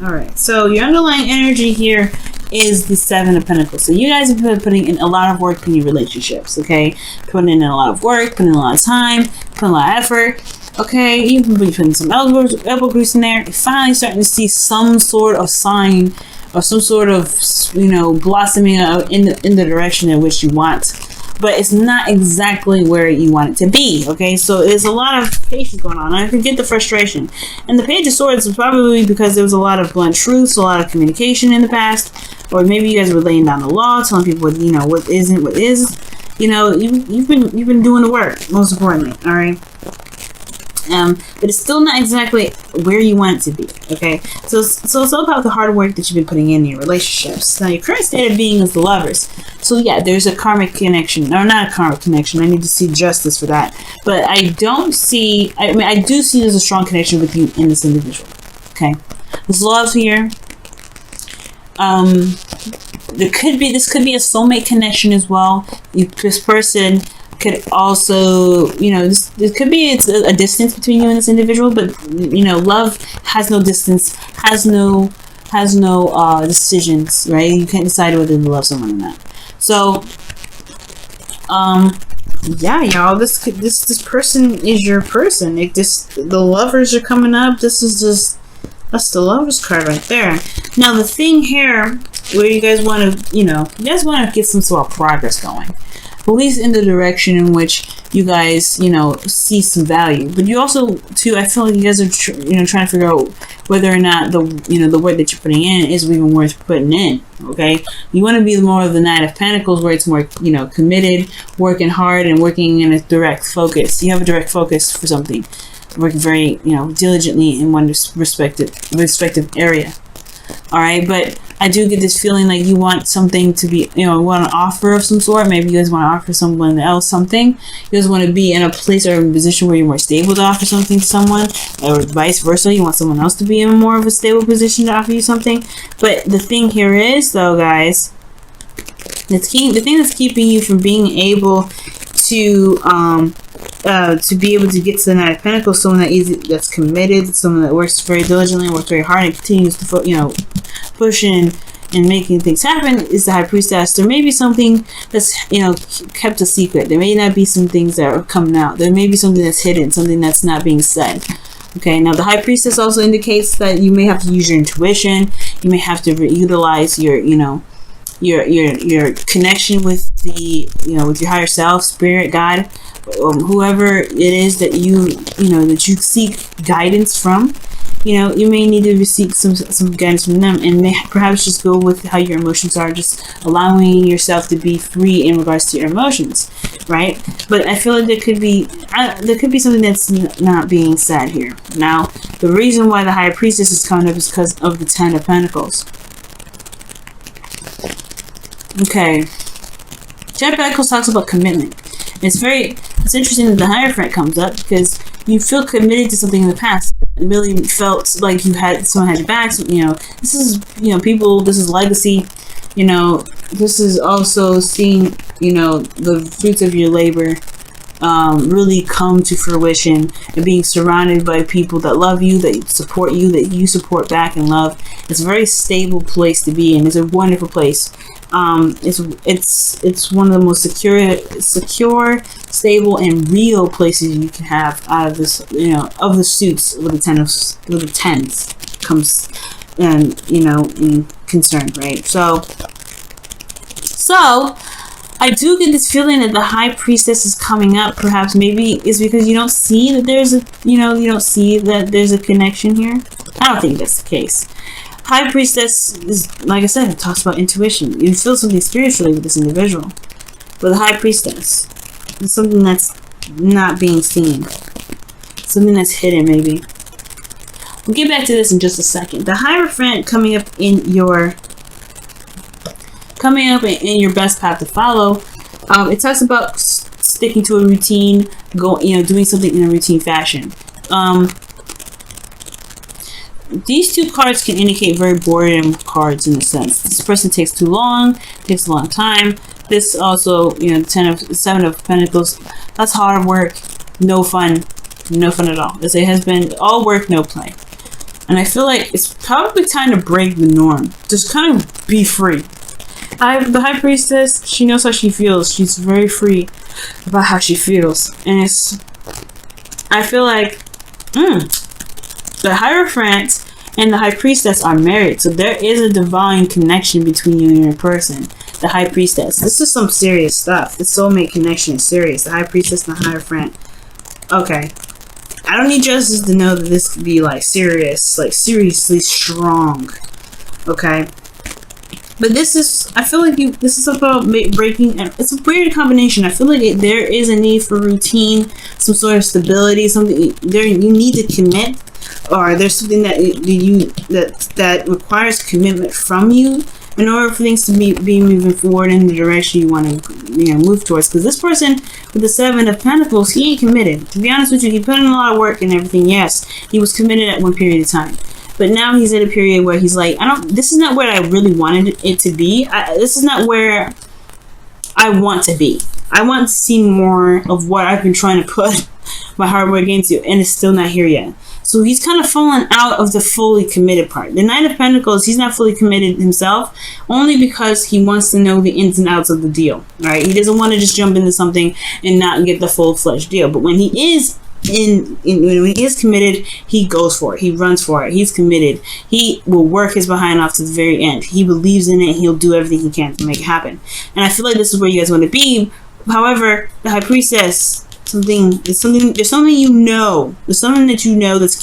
All right. So your underlying energy here is the Seven of Pentacles. So you guys have been putting in a lot of work in your relationships, okay? Putting in a lot of work, putting in a lot of time, putting a lot of effort, okay? Even putting some elbow grease in there. You're finally starting to see some sort of sign or some sort of, blossoming in the direction in which you want. But it's not exactly where you want it to be, okay? So there's a lot of patience going on. I can get the frustration. And the Page of Swords is probably because there was a lot of blunt truths, a lot of communication in the past, or maybe you guys were laying down the law, telling people what isn't, what is. You've been doing the work, most importantly, all right? But it's still not exactly where you want it to be, okay? So it's all about the hard work that you've been putting in your relationships. Now, your current state of being is the Lovers. So, yeah, there's a karmic connection. Or not a karmic connection. I need to see justice for that. But I do see there's a strong connection with you in this individual, okay? There's love here. This could be a soulmate connection as well. This person could also, it could be it's a distance between you and this individual, but love has no distance, has no decisions, right? You can't decide whether to love someone or not. So, yeah, y'all, this person is your person. The Lovers are coming up. That's the Lovers card right there. Now the thing here, where you guys want to, get some sort of progress going. At least in the direction in which you guys, see some value. But you also, too, I feel like you guys are, trying to figure out whether or not the work that you're putting in is even worth putting in. Okay, you want to be more of the Knight of Pentacles, where it's more, committed, working hard, and working in a direct focus. You have a direct focus for something, working very, diligently in one respective area. All right, but I do get this feeling like you want something to be, want an offer of some sort. Maybe you guys want to offer someone else something. You guys want to be in a place or in a position where you're more stable to offer something to someone, or vice versa. You want someone else to be in more of a stable position to offer you something. But the thing here is, though, guys, the thing that's keeping you from being able to be able to get to the Knight of Pentacles, someone that's committed, someone that works very diligently, works very hard, and continues to push in and making things happen, is the High Priestess. There may be something that's kept a secret. There may not be some things that are coming out. There may be something that's hidden, something that's not being said. Okay, now the High Priestess also indicates that you may have to use your intuition. You may have to utilize your connection with with your higher self, spirit, God, whoever it is that that you seek guidance from. You may need to seek some guidance from them, and perhaps just go with how your emotions are, just allowing yourself to be free in regards to your emotions, right? But I feel like there could be something that's not being said here. Now, the reason why the High Priestess is coming up is because of the Ten of Pentacles. Okay, Ten of Pentacles talks about commitment. It's interesting that the Hierophant comes up because you feel committed to something in the past. It really felt like someone had your back. So, this is people. This is legacy. This is also seeing the fruits of your labor really come to fruition, and being surrounded by people that love you, that support you, that you support back and love. It's a very stable place to be in. It's a wonderful place. It's one of the most secure, stable, and real places you can have out of this, of the suits with the tens comes, and concerned, right? So I do get this feeling that the High Priestess is coming up. Perhaps maybe it's because you don't see that there's a connection here. I don't think that's the case. High Priestess is, like I said, it talks about intuition. You feel something spiritually with this individual. But the High Priestess is something that's not being seen. Something that's hidden, maybe. We'll get back to this in just a second. The Hierophant coming up in your best path to follow. It talks about sticking to a routine, doing something in a routine fashion. These two cards can indicate very boredom cards in a sense. This person takes too long, takes a long time. This also, Seven of Pentacles, that's hard work, no fun at all. This has been all work, no play. And I feel like it's probably time to break the norm. Just kind of be free. The High Priestess, she knows how she feels. She's very free about how she feels. And I feel like the Hierophant and the High Priestess are married. So there is a divine connection between you and your person. The High Priestess. This is some serious stuff. The soulmate connection is serious. The High Priestess and the Hierophant. Okay. I don't need justice to know that this could be like serious, like seriously strong. Okay. But this is, I feel like this is about breaking, it's a weird combination. I feel like there is a need for routine, some sort of stability, something there you need to commit, or there's something that requires commitment from you in order for things to be moving forward in the direction you want to move towards. Because this person with the 7 of Pentacles, he ain't committed. To be honest with you, he put in a lot of work and everything. Yes, he was committed at one period of time. But now he's at a period where he's like, this is not where I really wanted it to be. This is not where I want to be. I want to see more of what I've been trying to put my hard work into, and it's still not here yet. So he's kind of fallen out of the fully committed part. The Knight of Pentacles, he's not fully committed himself, only because he wants to know the ins and outs of the deal, right? He doesn't want to just jump into something and not get the full-fledged deal. But when he is when he is committed, he goes for it. He runs for it. He's committed. He will work his behind off to the very end. He believes in it. He'll do everything he can to make it happen. And I feel like this is where you guys want to be. However, the High Priestess, there's something that's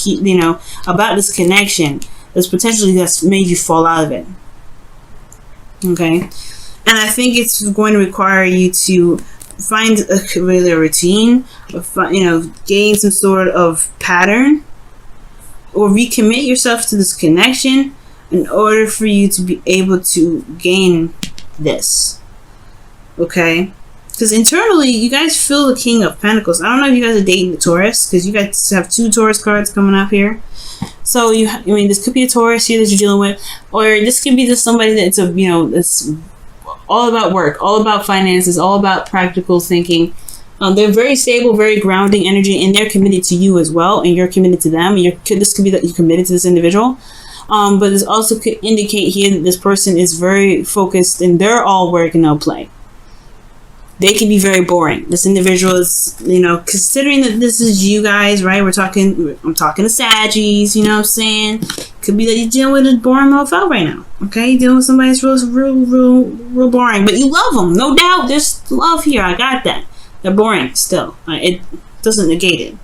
key, about this connection that's made you fall out of it. Okay, and I think it's going to require you to find a routine, gain some sort of pattern, or recommit yourself to this connection in order for you to be able to gain this. Okay? Because internally, you guys feel the King of Pentacles. I don't know if you guys are dating the Taurus, because you guys have 2 Taurus cards coming up here. So this could be a Taurus here that you're dealing with, or this could be just somebody that's that's all about work, all about finances, all about practical thinking. They're very stable, very grounding energy, and they're committed to you as well, and you're committed to them. This could be that you're committed to this individual. But this also could indicate here that this person is very focused, and they're all work and no play. They can be very boring. This individual is, considering that this is you guys, right? I'm talking to Saggies, you know what I'm saying? Could be that you're dealing with a boring mofo right now, okay? You're dealing with somebody that's real boring, but you love them, no doubt. There's love here. I got that. They're boring still. It doesn't negate it.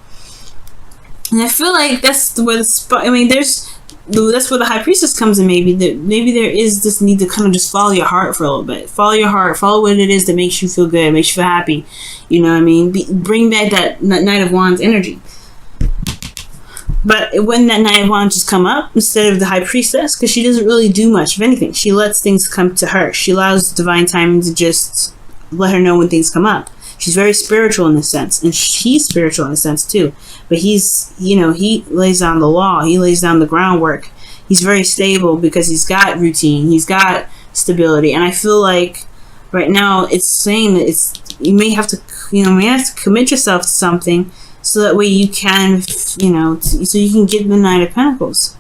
And I feel like that's where that's where the High Priestess comes in. Maybe there is this need to kind of just follow your heart for a little bit. Follow your heart. Follow what it is that makes you feel good, makes you feel happy. You know what I mean? Bring back that Knight of Wands energy. But when that Knight of Wands just come up instead of the High Priestess, because she doesn't really do much of anything. She lets things come to her. She allows divine timing to just let her know when things come up. She's very spiritual in this sense, and he's spiritual in a sense too. But he lays down the law. He lays down the groundwork. He's very stable because he's got routine. He's got stability. And I feel like right now it's saying that you may have to commit yourself to something so that way you can, so you can get the Knight of Pentacles.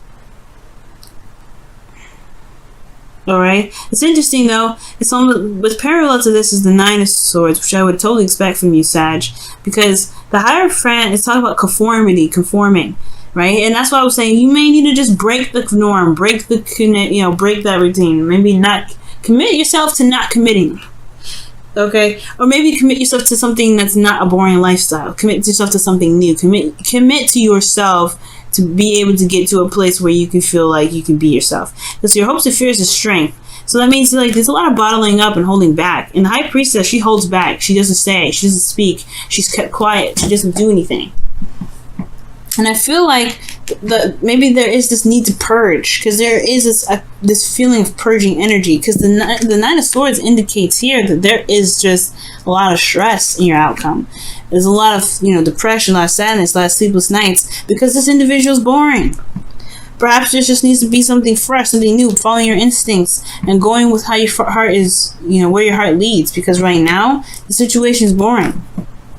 Alright, it's interesting though. It's almost parallel to this is the 9 of Swords, which I would totally expect from you, Sag, because the Hierophant is talking about conforming, right? And that's why I was saying you may need to just break the norm, break that routine. Maybe not commit yourself to not committing, okay? Or maybe commit yourself to something that's not a boring lifestyle. Commit yourself to something new. Commit to yourself to be able to get to a place where you can feel like you can be yourself. Because your hopes and fears is strength. So that means there's a lot of bottling up and holding back. And the High Priestess, she holds back. She doesn't say. She doesn't speak. She's kept quiet. She doesn't do anything. And I feel like maybe there is this need to purge, because there is this feeling of purging energy. Because the Nine of Swords indicates here that there is just a lot of stress in your outcome. There's a lot of depression, a lot of sadness, a lot of sleepless nights because this individual is boring. Perhaps there just needs to be something fresh, something new, following your instincts and going with how your heart is, where your heart leads. Because right now the situation is boring. I'm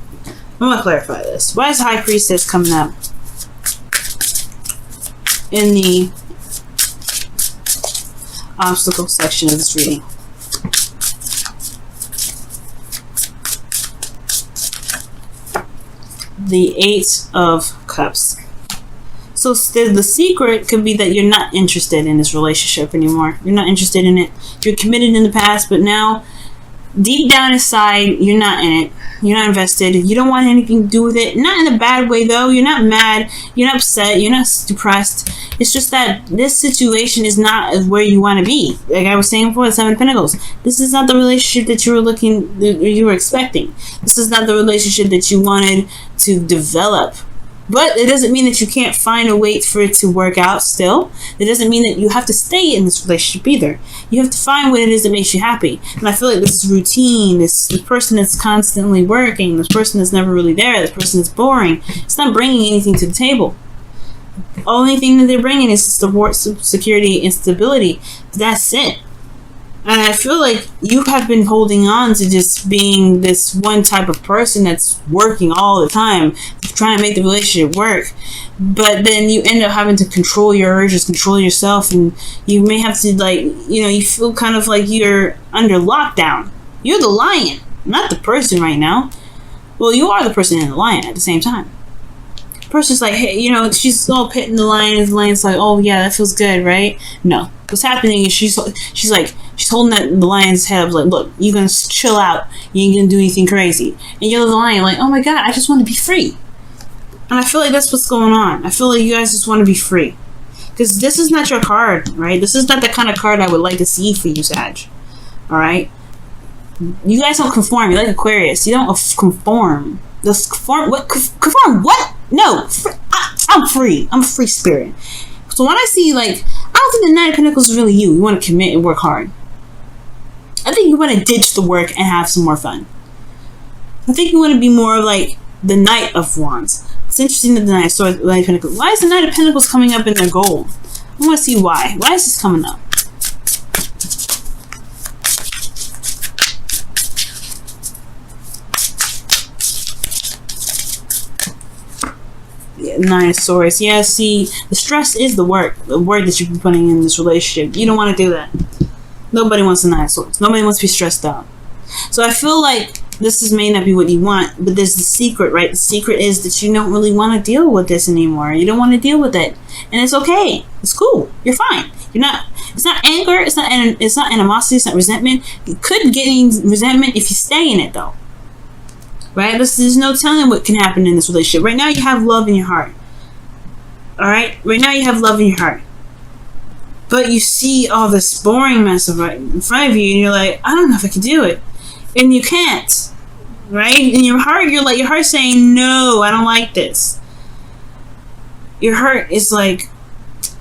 gonna clarify this. Why is High Priestess coming up? in the obstacle section of this reading. The Eight of Cups. So the secret could be that you're not interested in this relationship anymore. You're not interested in it. You're committed in the past, but now, deep down inside, you're not in it. You're not invested. You don't want anything to do with it. Not in a bad way, though. You're not mad. You're not upset. You're not depressed. It's just that this situation is not where you want to be. Like I was saying before, the Seven of Pentacles. This is not the relationship that you were expecting. This is not the relationship that you wanted to develop. But it doesn't mean that you can't find a way for it to work out still. It doesn't mean that you have to stay in this relationship either. You have to find what it is that makes you happy. And I feel like this is routine. This person that's constantly working. This person that's never really there. This person that's boring. It's not bringing anything to the table. The only thing that they're bringing is support, security, and stability. That's it. And I feel like you have been holding on to just being this one type of person that's working all the time, trying to make the relationship work. But then you end up having to control your urges, control yourself, and you may have to, like, you feel kind of like you're under lockdown. You're the lion, not the person right now. Well, you are the person and the lion at the same time. The person's like, hey, she's all petting the lion, and the lion's like, oh yeah, that feels good, right? No. What's happening is she's holding the lion's head up, like, look, you're gonna chill out, you ain't gonna do anything crazy. And you're the lion, like, oh my god, I just want to be free. And I feel like that's what's going on. I feel like you guys just want to be free. Because this is not your card, right? This is not the kind of card I would like to see for you, Sag. Alright? You guys don't conform. You're like Aquarius. You don't conform. Conform what? No. I'm free. I'm a free spirit. So when I see, like, I don't think the Nine of Pentacles is really you. You want to commit and work hard. I think you want to ditch the work and have some more fun. I think you want to be more like the Knight of Wands. It's interesting that the Knight of Pentacles. Why is the Knight of Pentacles coming up in their gold? I want to see why. Why is this coming up? Nine of Swords. Yeah, see, the stress is the work that you've been putting in this relationship. You don't want to do that. Nobody wants a Nine of Swords. Nobody wants to be stressed out. So I feel like this may not be what you want, but there's the secret, right? The secret is that you don't really want to deal with this anymore. You don't want to deal with it, and it's okay. It's cool. You're fine. You're not. It's not anger. It's not animosity. It's not resentment. You could get resentment if you stay in it, though. Right? There's no telling what can happen in this relationship. Right now, you have love in your heart. Alright? Right now, you have love in your heart. But you see all this boring mess right in front of you, and you're like, I don't know if I can do it. And you can't. Right? In your heart, your heart's saying, no, I don't like this. Your heart is like,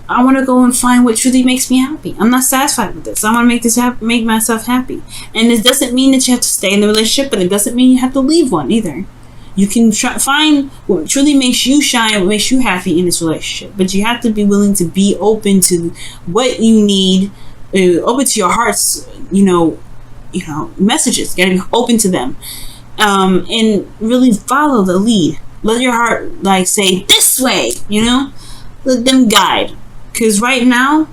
I want to go and find what truly makes me happy. I'm not satisfied with this. I want to make myself happy. And it doesn't mean that you have to stay in the relationship, but it doesn't mean you have to leave one either. You can find what truly makes you shine, what makes you happy in this relationship. But you have to be willing to be open to what you need, open to your heart's, messages. You gotta be open to them, and really follow the lead. Let your heart say this way. Let them guide. Because right now,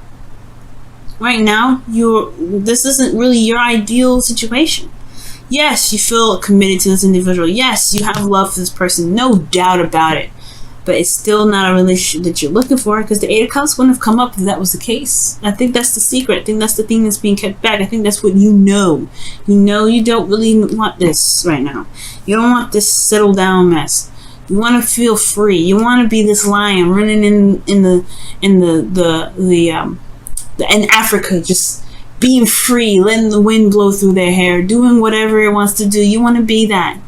this isn't really your ideal situation. Yes, you feel committed to this individual. Yes, you have love for this person. No doubt about it. But it's still not a relationship that you're looking for, because the Eight of Cups wouldn't have come up if that was the case. I think that's the secret. I think that's the thing that's being kept back. I think that's what you know. You don't really want this right now. You don't want this settle down mess. You want to feel free. You want to be this lion running in Africa, just being free, letting the wind blow through their hair, doing whatever it wants to do. You want to be that.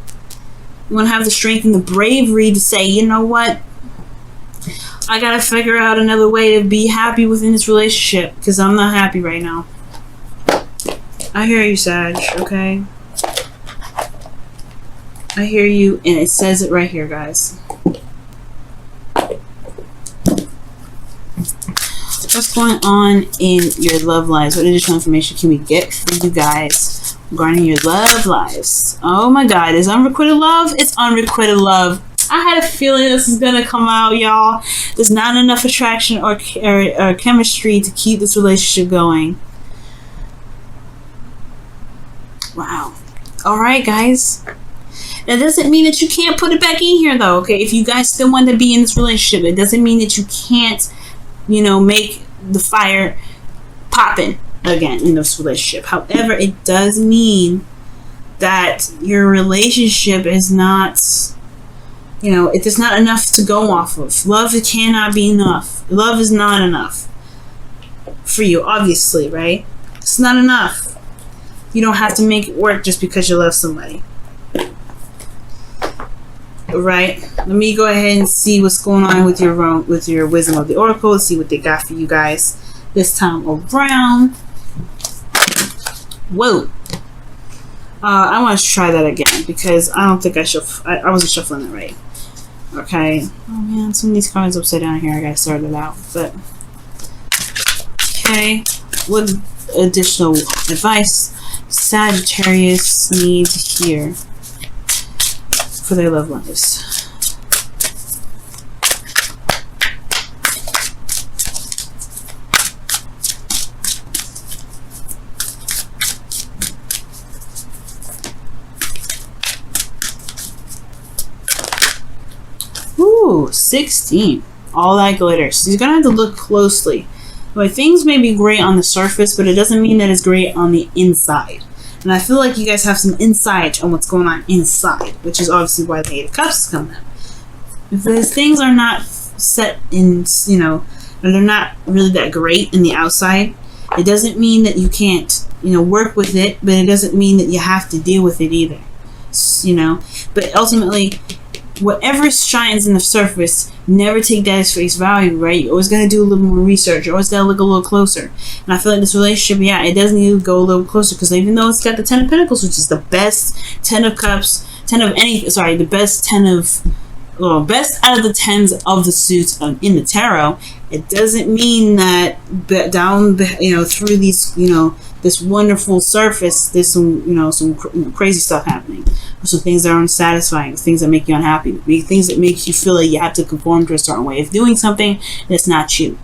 You want to have the strength and the bravery to say, you know what? I got to figure out another way to be happy within this relationship, because I'm not happy right now. I hear you, Sag, okay? I hear you, and it says it right here, guys. What's going on in your love lives? What additional information can we get for you guys regarding your love lives? Oh my God, is unrequited love? It's unrequited love. I had a feeling this is gonna come out, y'all. There's not enough attraction or chemistry to keep this relationship going. Wow. Alright, guys. That doesn't mean that you can't put it back in here, though, okay? If you guys still want to be in this relationship, it doesn't mean that you can't, you know, make the fire popping again in this relationship. However, it does mean that your relationship is not, you know, it is not enough to go off of. Love, it cannot be enough. Love is not enough for you, obviously, right? It's not enough. You don't have to make it work just because you love somebody. Right? Let me go ahead and see what's going on with your wisdom of the oracle. Let's see what they got for you guys this time around. Whoa. I want to try that again because I don't think I wasn't shuffling it right. Okay. Oh man, some of these cards upside down here. I gotta sort it out. But okay. What additional advice Sagittarius need to hear for their love lives? Ooh, 16. All that glitters. So you're gonna have to look closely. Like, things may be great on the surface, but it doesn't mean that it's great on the inside. And I feel like you guys have some insight on what's going on inside, which is obviously why the Eight of Cups is coming up. If those things are not set in, you know, or they're not really that great in the outside, it doesn't mean that you can't, you know, work with it, but it doesn't mean that you have to deal with it either. You know, but ultimately, whatever shines in the surface, never take that as face value, right? You're always going to do a little more research. You always got to look a little closer. And I feel like this relationship, yeah, it does need to go a little closer, because even though it's got the 10 of Pentacles, which is the best 10 of Cups, the best 10 of, well, best out of the 10s of the suits in the tarot, it doesn't mean that down, you know, through these, you know, this wonderful surface, there's some, you know, some crazy stuff happening. Some things that are unsatisfying, things that make you unhappy, things that make you feel like you have to conform to a certain way of doing something that's not you.